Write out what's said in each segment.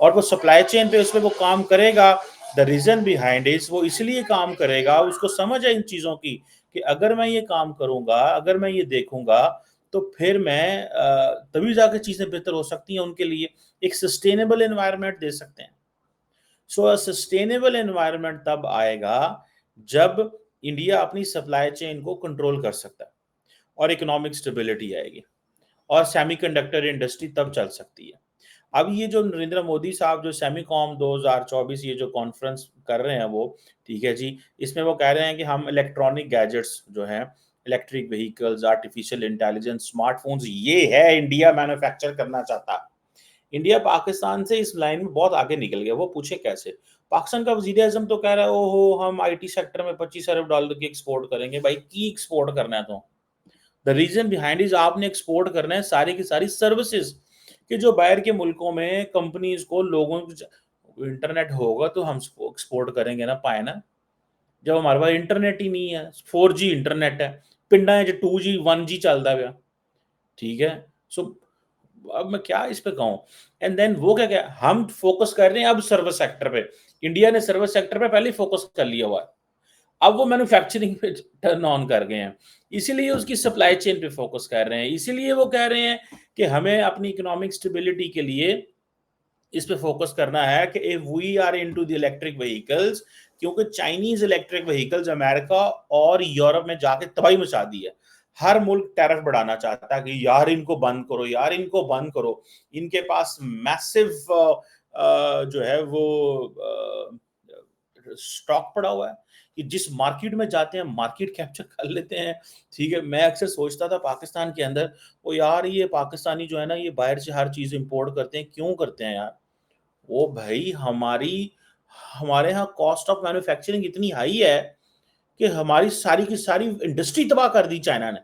اور وہ supply chain پہ اس پہ وہ کام کرے گا. دا ریزن بیہائنڈ از وہ اس لیے کام کرے گا, اس کو سمجھ ہے ان چیزوں کی کہ اگر میں یہ کام کروں گا, اگر میں یہ دیکھوں گا تو پھر میں تبھی جا کے چیزیں بہتر ہو سکتی ہیں ان کے لیے, ایک سسٹینیبل انوائرمنٹ دے سکتے ہیں. سو سسٹینیبل انوائرمنٹ تب آئے گا جب انڈیا اپنی سپلائی چین کو کنٹرول کر سکتا ہے اور اکنامک سٹیبلٹی آئے گی اور سیمی کنڈکٹر انڈسٹری تب چل سکتی ہے. اب یہ جو نریندر مودی صاحب جو سیمی کام 2024 یہ جو کانفرنس کر رہے ہیں وہ ٹھیک ہے جی, اس میں وہ کہہ رہے ہیں کہ ہم الیکٹرانک گیجٹس جو ہیں, electric vehicles, artificial intelligence, smart phones, یہ ہے انڈیا مینوفیکچر کرنا چاہتا. انڈیا پاکستان سے اس لائن میں بہت آگے نکل گیا. وہ پوچھے کیسے؟ پاکستان کا وزیر اعظم تو کہہ رہا ہے او ہو ہم آئی ٹی سیکٹر میں $25 ارب کی ایکسپورٹ کریں گے. بھائی کی ایکسپورٹ کرنا ہے تو دا ریزن بیہائنڈ از آپ نے ایکسپورٹ کرنا ہے ساری کی ساری سروسز, کہ جو باہر کے ملکوں میں کمپنیز کو لوگوں انٹرنیٹ ہوگا تو ہم ایکسپورٹ کریں گے نا, پائے نا. جب ہمارے پاس انٹرنیٹ ہی نہیں ہے, 4G انٹرنیٹ ہے, پنڈا ہے جو 2G 1G چلتا پیا, ٹھیک ہے. سو اب میں کیا اس پہ کہوں. اینڈ دین وہ کیا ہم فوکس کر رہے ہیں اب سروس سیکٹر پہ. انڈیا نے سروس سیکٹر پہ پہلے فوکس کر لیا ہوا ہے, اب وہ مینوفیکچرنگ پہ ٹرن آن کر گئے ہیں, اسی لیے اس کی سپلائی چین پہ فوکس کر رہے ہیں, اسی لیے وہ کہہ رہے ہیں کہ ہمیں اپنی اکنامک سٹیبلٹی کے لیے اس پہ فوکس کرنا ہے کہ if we are into the electric vehicles, کیونکہ چائنیز الیکٹرک وہیکلز امریکہ اور یورپ میں جا کے تباہی مچا دی ہے. ہر ملک ٹیرف بڑھانا چاہتا ہے کہ یار ان کو بند کرو, یار ان کو بند کرو. ان کے پاس میسو جو ہے وہ سٹاک پڑا ہوا ہے کہ جس مارکیٹ میں جاتے ہیں مارکیٹ کیپچر کر لیتے ہیں. ٹھیک ہے, میں اکثر سوچتا تھا پاکستان کے اندر وہ یار یہ پاکستانی جو ہے نا یہ باہر سے ہر چیز امپورٹ کرتے ہیں, کیوں کرتے ہیں یار؟ وہ بھائی ہمارے ہاں کاسٹ آف مینوفیکچرنگ اتنی ہائی ہے کہ ہماری ساری کی ساری انڈسٹری تباہ کر دی چائنا نے.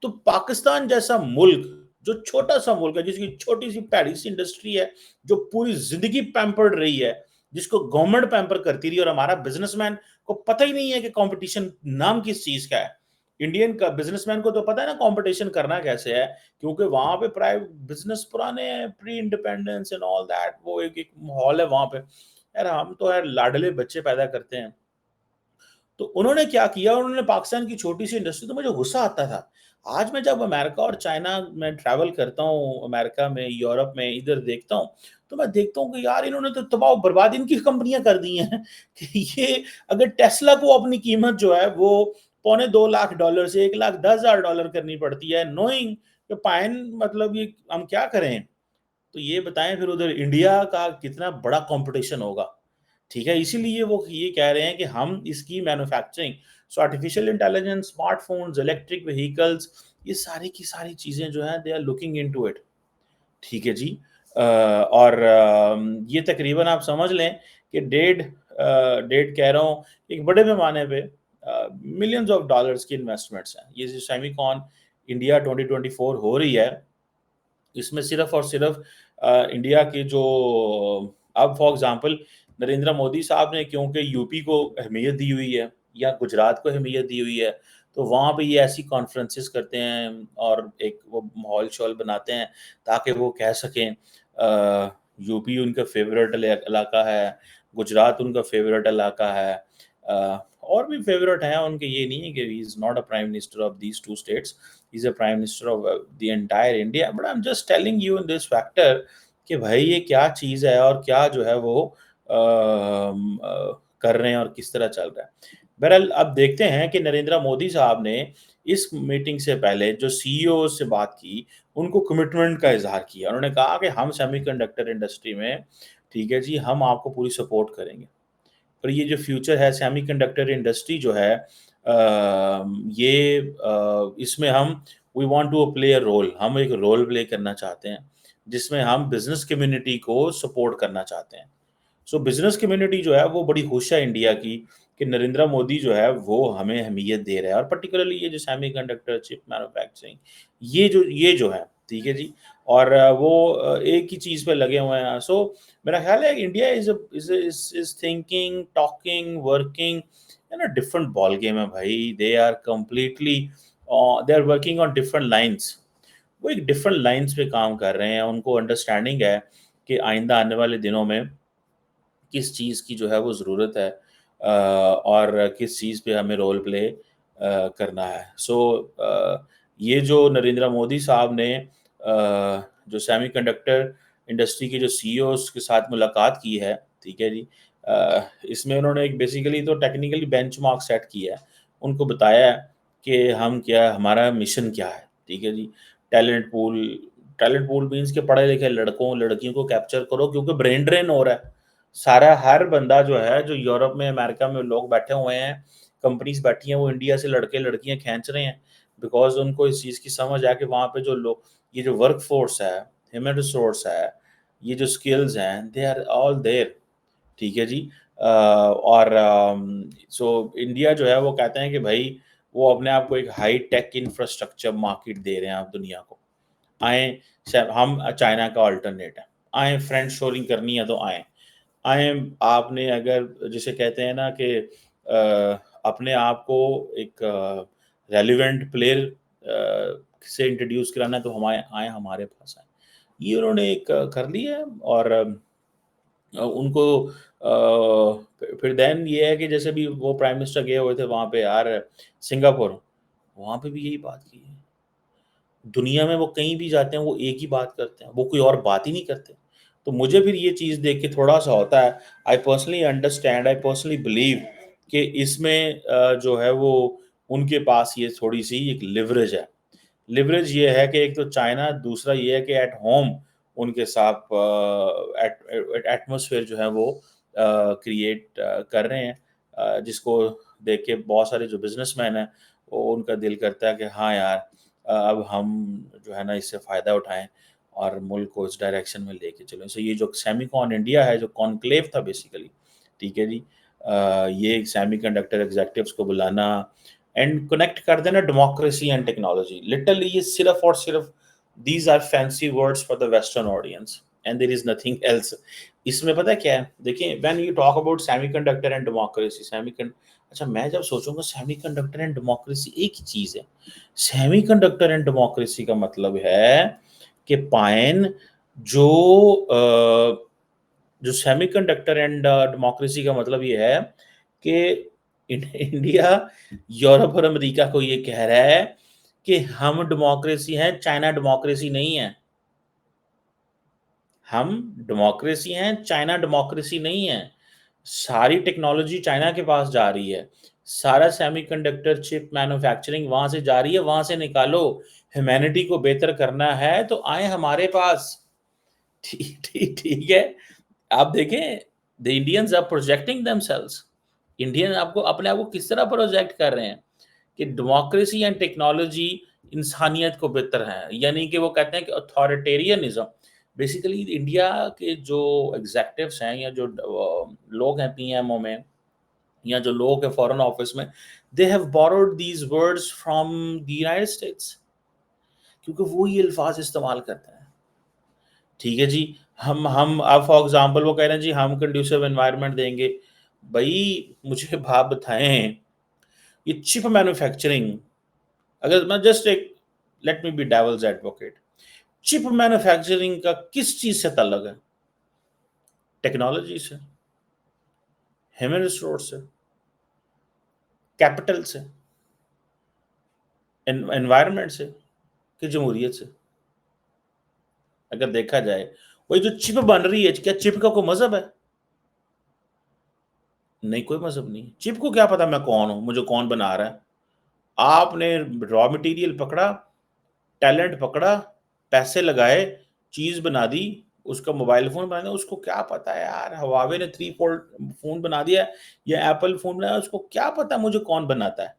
تو پاکستان جیسا ملک جو چھوٹا سا ملک ہے, جس کی چھوٹی سی پیڑی سی انڈسٹری ہے, جو پوری زندگی پیمپرڈ رہی ہے, جس کو گورنمنٹ پیمپر کرتی رہی, اور ہمارا بزنس مین کو پتہ ہی نہیں ہے کہ کمپٹیشن نام کس چیز کا ہے. انڈین کا بزنس مین کو تو پتہ ہے نا کمپٹیشن کرنا کیسے ہے, کیونکہ وہاں پہ پرائیویٹ بزنس پرانے ہیں, پری انڈیپینڈنس اینڈ آل دیٹ, وہ ایک ماحول ہے وہاں پہ. یار ہم تو یار لاڈلے بچے پیدا کرتے ہیں. تو انہوں نے کیا کیا, انہوں نے پاکستان کی چھوٹی سی انڈسٹری, تو مجھے غصہ آتا تھا. آج میں جب امریکہ اور چائنا میں ٹریول کرتا ہوں, امریکہ میں, یورپ میں, ادھر دیکھتا ہوں, تو میں دیکھتا ہوں کہ یار انہوں نے تو تباہ و برباد ان کی کمپنیاں کر دی ہیں کہ یہ اگر ٹیسلا کو اپنی قیمت جو ہے وہ $2.25 سے $1,10,000 کرنی پڑتی ہے, نوئنگ کہ پائن مطلب یہ ہم کیا کریں. تو یہ بتائیں پھر ادھر انڈیا کا کتنا بڑا کمپٹیشن ہوگا. ٹھیک ہے, اسی لیے وہ یہ کہہ رہے ہیں کہ ہم اس کی manufacturing, so artificial intelligence, smart phones, electric vehicles, یہ ساری کی ساری چیزیں جو ہیں they are looking into it. ٹھیک ہے جی. اور یہ تقریباً آپ سمجھ لیں کہ ڈیڑھ کہہ رہا ہوں ایک بڑے پیمانے پہ ملینز آف ڈالرز کی انویسٹمنٹس ہیں. یہ جو سیمی کون انڈیا 2024 ہو رہی ہے, اس میں صرف اور صرف انڈیا کے جو اب فار ایگزامپل نریندر مودی صاحب نے کیونکہ یو پی کو اہمیت دی ہوئی ہے یا گجرات کو اہمیت دی ہوئی ہے, تو وہاں پہ یہ ایسی کانفرنسز کرتے ہیں اور ایک وہ ماحول شول بناتے ہیں تاکہ وہ کہہ سکیں یو پی ان کا فیوریٹ علاقہ ہے, گجرات ان کا فیوریٹ علاقہ ہے, اور بھی فیوریٹ ہیں ان کے. یہ نہیں ہے کہ he is not a prime minister of these two states, he is a prime minister of the entire India. But I am just telling you in this factor کہ بھائی یہ کیا چیز ہے اور کیا جو ہے وہ کر رہے ہیں اور کس طرح چل رہا ہے. بہرحال اب دیکھتے ہیں کہ نریندر مودی صاحب نے اس میٹنگ سے پہلے جو سی ای او سے بات کی, ان کو کمٹمنٹ کا اظہار کیا. انہوں نے کہا کہ ہم سیمی کنڈکٹر انڈسٹری میں, ٹھیک ہے جی, ہم آپ کو پوری سپورٹ کریں گے. اور یہ جو فیوچر ہے سیمی کنڈکٹر انڈسٹری جو ہے, یہ اس میں ہم we want to play a role, ہم ایک رول پلے کرنا چاہتے ہیں جس میں ہم بزنس کمیونٹی کو سپورٹ کرنا چاہتے ہیں. سو بزنس کمیونٹی جو ہے وہ بڑی خوش ہے انڈیا کی کہ نریندر مودی جو ہے وہ ہمیں اہمیت دے رہا ہے, اور پرٹیکولرلی یہ جو سیمی کنڈکٹر چپ مینوفیکچرنگ یہ جو ہے, ٹھیک ہے جی, اور وہ ایک ہی چیز پہ لگے ہوئے ہیں. سو میرا خیال ہے India is thinking, talking, working in a different ball game ہے بھائی. they are completely they are working on different lines. وہ ایک ڈفرنٹ لائنس پہ کام کر رہے ہیں. ان کو انڈرسٹینڈنگ ہے کہ آئندہ آنے والے دنوں میں کس چیز کی جو ہے وہ ضرورت ہے اور کس چیز پہ ہمیں رول پلے کرنا ہے. سو یہ جو نریندر مودی صاحب نے جو سیمی کنڈکٹر انڈسٹری کے جو سی اوز کے ساتھ ملاقات کی ہے، ٹھیک ہے جی، اس میں انہوں نے ایک بیسیکلی تو ٹیکنیکلی بینچ مارک سیٹ کیا ہے، ان کو بتایا ہے کہ ہمارا مشن کیا ہے. ٹھیک ہے جی. ٹیلنٹ پول مینس کہ پڑھے لکھے لڑکوں لڑکیوں کو کیپچر کرو، کیونکہ برین ڈرین ہو رہا ہے. سارا ہر بندہ جو ہے، جو یورپ میں امریکہ میں لوگ بیٹھے ہوئے ہیں، کمپنیز بیٹھی ہیں، وہ انڈیا سے لڑکے لڑکیاں کھینچ رہے ہیں، بیکاز ان کو اس چیز کی سمجھ ہے کہ وہاں پہ جو لوگ، یہ جو ورک فورس ہے، ہیومن ریسورس ہے، یہ جو اسکلز ہیں، دے آر آل دیر. ٹھیک ہے جی. اور سو انڈیا جو ہے وہ کہتے ہیں کہ بھائی وہ اپنے آپ کو ایک ہائی ٹیک انفراسٹرکچر مارکیٹ دے رہے ہیں آپ دنیا کو. آئیں، ہم چائنا کا آلٹرنیٹ ہے، آئیں فرینڈ شورنگ کرنی ہے تو آئیں. آپ نے اگر جسے کہتے ہیں نا کہ اپنے آپ کو ایک ریلیونٹ پلیئر سے انٹروڈیوس کرانا ہے تو آئیں ہمارے پاس آئیں. یہ انہوں نے ایک کر لیا ہے. اور ان کو پھر دین یہ ہے کہ جیسے بھی وہ پرائم منسٹر گئے ہوئے تھے وہاں پہ یار سنگاپور، وہاں پہ بھی یہی بات کی ہے. دنیا میں وہ کہیں بھی جاتے ہیں وہ ایک ہی بات کرتے ہیں، وہ کوئی اور بات ہی نہیں کرتے. تو مجھے پھر یہ چیز دیکھ کے تھوڑا سا ہوتا ہے، I personally understand, I personally believe کہ اس میں جو ہے وہ ان کے پاس یہ تھوڑی سی ایک لیوریج ہے. لیوریج یہ ہے کہ ایک تو چائنا، دوسرا یہ ہے کہ ایٹ ہوم ان کے ساتھ ایٹماسفیئر جو ہے وہ کریٹ کر رہے ہیں، جس کو دیکھ کے بہت سارے جو بزنس مین ہیں وہ ان کا دل کرتا ہے کہ ہاں یار اب ہم جو ہے نا اس سے فائدہ اٹھائیں اور ملک کو اس ڈائریکشن میں لے کے چلیں. سو یہ جو سیمی کون انڈیا ہے، جو کانکلیو تھا بیسیکلی، ٹھیک ہے جی، یہ سیمی کنڈکٹر ایگزیکٹوس کو بلانا اینڈ کنیکٹ کر دینا ڈیموکریسی اینڈ ٹیکنالوجی. لٹرلی یہ صرف اور صرف these are fancy words for the western audience and there is nothing else. اس میں پتہ کیا ہے، دیکھیں when you talk about semiconductor and democracy, اچھا میں جب سوچوں گا سیمی کنڈکٹر اینڈ ڈیموکریسی ایک ہی چیز ہے. سیمی کنڈکٹر اینڈ ڈیموکریسی کا مطلب ہے کہ پائن جو سیمی کنڈکٹر اینڈ ڈیموکریسی کا مطلب یہ ہے کہ انڈیا یورپ اور امریکہ کو یہ کہہ رہا ہے کہ ہم ڈیموکریسی ہیں، چائنا ڈیموکریسی نہیں ہے. ہم ڈیموکریسی ہیں، چائنا ڈیموکریسی نہیں ہے. ساری ٹیکنالوجی چائنا کے پاس جا رہی ہے، سارا سیمی کنڈکٹر چپ مینوفیکچرنگ وہاں سے جا رہی ہے، وہاں سے نکالو. ہیومینٹی کو بہتر کرنا ہے تو آئیں ہمارے پاس. ٹھیک ہے. آپ دیکھیں the Indians are projecting themselves. Indian آپ کو اپنے آپ کو کس طرح پروجیکٹ کر رہے ہیں کہ ڈیموکریسی اینڈ ٹیکنالوجی انسانیت کو بہتر ہے. یعنی کہ وہ کہتے ہیں کہ اتھارٹیرینزم. بیسیکلی انڈیا کے جو ایگزیکٹوس ہیں یا جو لوگ ہیں پی ایم او میں یا جو لوگ ہیں فورن آفس میں، they have borrowed these words from the United States کیونکہ وہ یہ الفاظ استعمال کرتے ہیں. ٹھیک ہے جی. ہم اب فار ایگزامپل وہ کہہ رہے ہیں جی ہم کنڈیوسو انوائرمنٹ دیں گے. بھائی مجھے بات بتائیں، یہ چپ مینوفیکچرنگ، اگر میں جسٹ ایک let me be devil's advocate, chip manufacturing کا کس چیز سے تعلق ہے؟ ٹیکنالوجی سے، ہیومن ریسورس سے، کیپٹل سے، انوائرمنٹ سے، کہ جمہوریت سے؟ اگر دیکھا جائے وہی جو چپ بن رہی ہے، کیا چپ کا کوئی مذہب ہے؟ نہیں، کوئی مذہب نہیں. چپ کو کیا پتا میں کون ہوں، مجھے کون بنا رہا ہے؟ آپ نے را مٹیریل پکڑا، ٹیلنٹ پکڑا، پیسے لگائے، چیز بنا دی، اس کا موبائل فون بنا دیا. اس کو کیا پتا ہے یار، ہواوے نے 3 فولڈ فون بنا دیا یا ایپل فون بنا، اس کو کیا پتا مجھے کون بناتا ہے.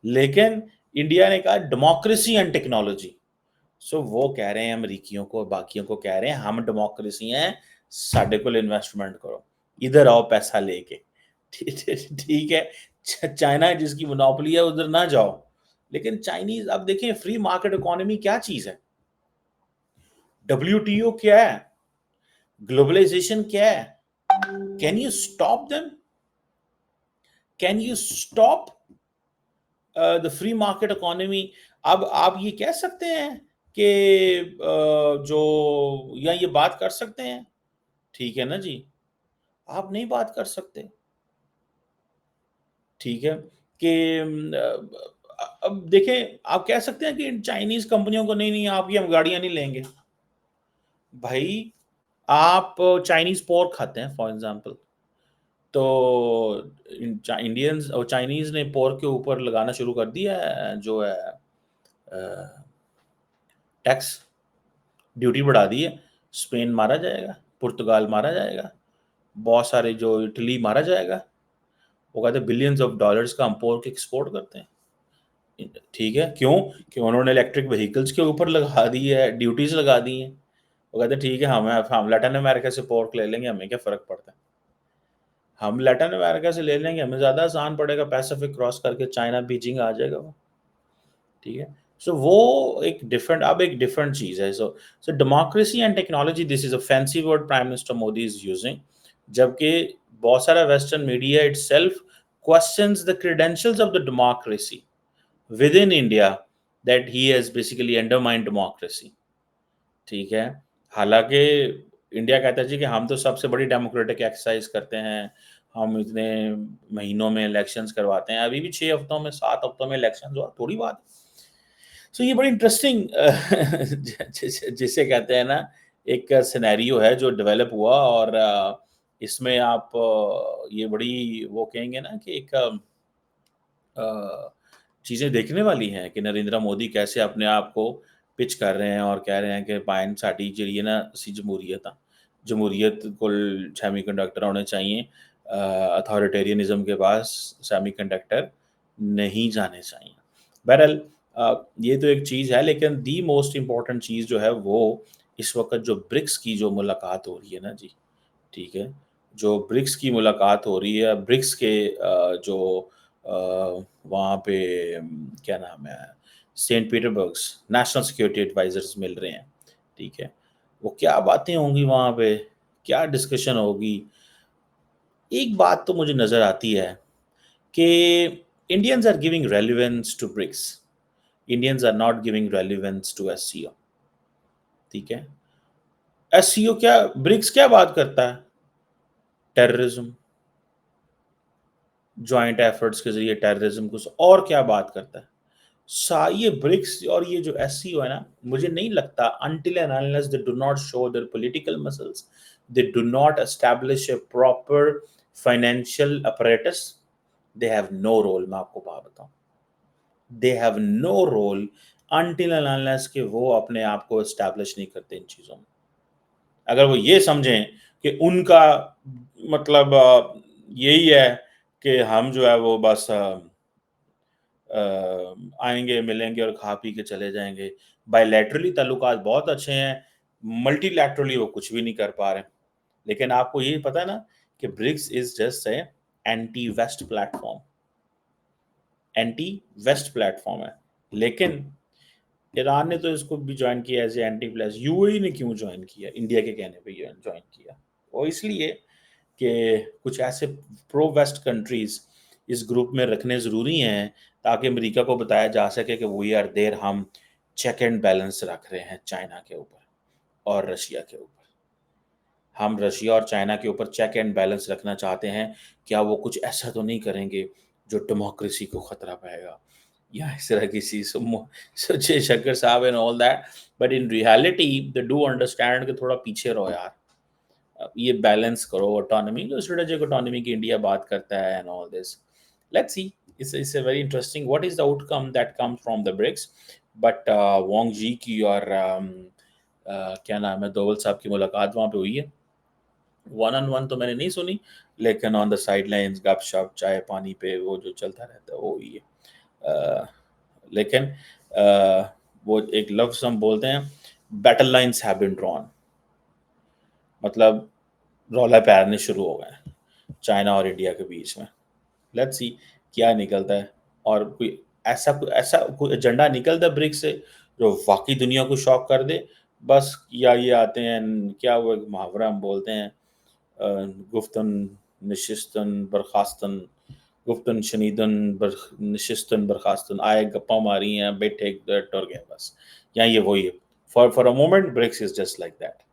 لیکن انڈیا نے کہا ڈیموکریسی اینڈ ٹیکنالوجی. سو وہ کہہ رہے ہیں امریکیوں کو، باقیوں کو کہہ رہے ہیں ہم ڈیموکریسی ہیں، ساڈے کو انویسٹمنٹ کرو، ادھر آؤ پیسہ لے کے. ٹھیک ہے. چائنا جس کی مونوپولی ہے ادھر نہ جاؤ. لیکن چائنیز، اب دیکھیں فری مارکیٹ اکانومی کیا چیز ہے، WTO کیا ہے، گلوبلائزیشن کیا ہے. Can you stop them? Can you stop the free market economy? اب آپ یہ کہہ سکتے ہیں کہ جو یا یہ بات کر سکتے ہیں؟ ٹھیک ہے نا جی، آپ نہیں بات کر سکتے، ٹھیک ہے کہ اب دیکھیں آپ کہہ سکتے ہیں کہ چائنیز کمپنیوں کو نہیں آپ کی ہم گاڑیاں نہیں لیں گے. بھائی آپ چائنیز پورک کھاتے ہیں فار ایگزامپل، تو انڈینز اور چائنیز نے پورک کے اوپر لگانا شروع کر دیا ہے جو ہے ٹیکس، ڈیوٹی بڑھا دی ہے. اسپین مارا جائے گا، پرتگال مارا جائے گا، بہت سارے جو اٹلی مارا جائے گا. وہ کہتے ہیں بلینز آف ڈالرز کا ہم پورک ایکسپورٹ کرتے ہیں. ٹھیک ہے، کیوں کہ انہوں نے الیکٹرک وہیکلز کے اوپر لگا دی ہے، ڈیوٹیز لگا دی ہیں. وہ کہتے ہیں ٹھیک ہے ہم لیٹن امریکہ سے پورک لے لیں گے، ہمیں کیا فرق پڑتا ہے، ہم لیٹن امریکہ سے لے لیں گے، ہمیں زیادہ آسان پڑے گا، پیسیفک کراس کر کے چائنا بیجنگ آ جائے گا وہ. ٹھیک ہے، سو وہ ایک ڈفرنٹ چیز ہے. So democracy and technology, this is a fancy word prime minister Modi is using, جبکہ بہت سارا western media itself questions the credentials of the democracy within India, that he has basically undermined democracy. ٹھیک ہے، حالانکہ India کہتا ہے جی کہ ہم تو سب سے بڑی ڈیموکریٹک ایکسرسائز کرتے ہیں، ہم اتنے مہینوں میں الیکشنز کرواتے ہیں، ابھی بھی 6 ہفتوں میں 7 ہفتوں میں الیکشنز ہوا، تھوڑی بات. سو یہ بڑی انٹرسٹنگ جسے کہتے ہیں نا ایک سینیریو ہے جو ڈیولپ ہوا، اور اس میں آپ یہ بڑی وہ کہیں گے نا کہ ایک چیزیں دیکھنے والی ہیں کہ نریندر مودی کیسے اپنے آپ کو پچ کر رہے ہیں اور کہہ رہے ہیں کہ پائن ساٹی جڑی نا اسی جمہوریت کو سیمی کنڈکٹر ہونے چاہیے، اتھارٹیرینزم کے پاس سیمی کنڈکٹر نہیں جانے چاہیے. بہرحال یہ تو ایک چیز ہے، لیکن دی موسٹ امپورٹنٹ چیز جو ہے وہ اس وقت جو برکس کی جو ملاقات ہو رہی ہے نا جی، ٹھیک ہے، جو برکس کی ملاقات ہو رہی ہے، برکس کے جو وہاں پہ کیا نام ہے Saint Petersburg national security advisers مل رہے ہیں. ٹھیک ہے، وہ کیا باتیں ہوں گی وہاں پہ، کیا ڈسکشن ہوگی. ایک بات تو مجھے نظر آتی ہے کہ Indians are giving relevance to BRICS, Indians are not giving relevance to S C O. ٹھیک ہے، ایس سی او کیا، برکس کیا بات کرتا ہے، ٹیررزم، جوائنٹ ایفرٹس کے ذریعے ٹیررزم کو، اور کیا بات کرتا ہے. یہ برکس اور یہ جو ایس سی او ہے نا، مجھے نہیں لگتا until and unless they do not show their political muscles, they do not establish a proper financial apparatus, they have no role. میں آپ کو بات بتاؤں، they have no role until and unless کہ وہ اپنے آپ کو اسٹیبلش نہیں کرتے ان چیزوں میں. اگر وہ یہ سمجھیں کہ ان کا مطلب یہی ہے کہ ہم جو ہے وہ بس آئیں گے ملیں گے اور کھا پی کے چلے جائیں گے، بائی لیٹرلی تعلقات بہت اچھے ہیں، ملٹی لیٹرلی وہ کچھ بھی نہیں کر پا رہے. لیکن آپ کو یہ پتا نا کہ BRICS is just a anti West platform, anti West platform ہے. لیکن ایران نے تو اس کو بھی جوائن کیا as a anti plus. U A E نے کیوں جوائن کیا انڈیا کے کہنے پہ جوائن کیا؟ وہ اس لیے کہ کچھ ایسے پرو ویسٹ کنٹریز اس گروپ میں رکھنے ضروری ہیں تاکہ امریکہ کو بتایا جا سکے کہ وی آر دیر، ہم چیک اینڈ بیلنس رکھ رہے ہیں چائنا کے اوپر اور رشیا کے اوپر. ہم رشیا اور چائنا کے اوپر چیک اینڈ بیلنس رکھنا چاہتے ہیں، کیا وہ کچھ ایسا تو نہیں کریں گے جو ڈیموکریسی کو خطرہ پائے گا یا اس طرح کی چیز. جے شنکر صاحب and all that, but in reality they do understand کہ تھوڑا پیچھے رہو یار، یہ بیلنس کرو. آٹونمی جو اسٹریٹجک آٹونمی کی انڈیا بات کرتا ہے and all this, let's see. it's a very interesting what is the outcome that comes from the BRICS. but وانگ جی کی اور کیا نام ہے دوول صاحب کی ملاقات وہاں پہ ہوئی ہے. 1-on-1 تو میں نے نہیں سنی، لیکن آن دا سائڈ لائنز گپ شپ چائے پانی پہ وہ جو چلتا رہتا ہے وہ ہوئی ہے. لیکن وہ ایک لفظ ہم بولتے ہیں battle lines have been drawn, مطلب رولا پیرنے شروع ہو گئے چائنا اور انڈیا کے بیچ میں. لیٹس سی کیا نکلتا ہے، اور کوئی ایسا کوئی ایجنڈا نکلتا ہے برکس سے جو واقعی دنیا کو شاک کر دے بس. یا یہ آتے ہیں کیا وہ ایک محاورہ ہم بولتے ہیں گفتن نشستن برخاستن، گفتن شنیدن نشستن برخاستن، آئے گپا ماری ہیں بیٹھے ٹر گئے بس. یا یہ وہی ہے For a moment, BRICS is just like that.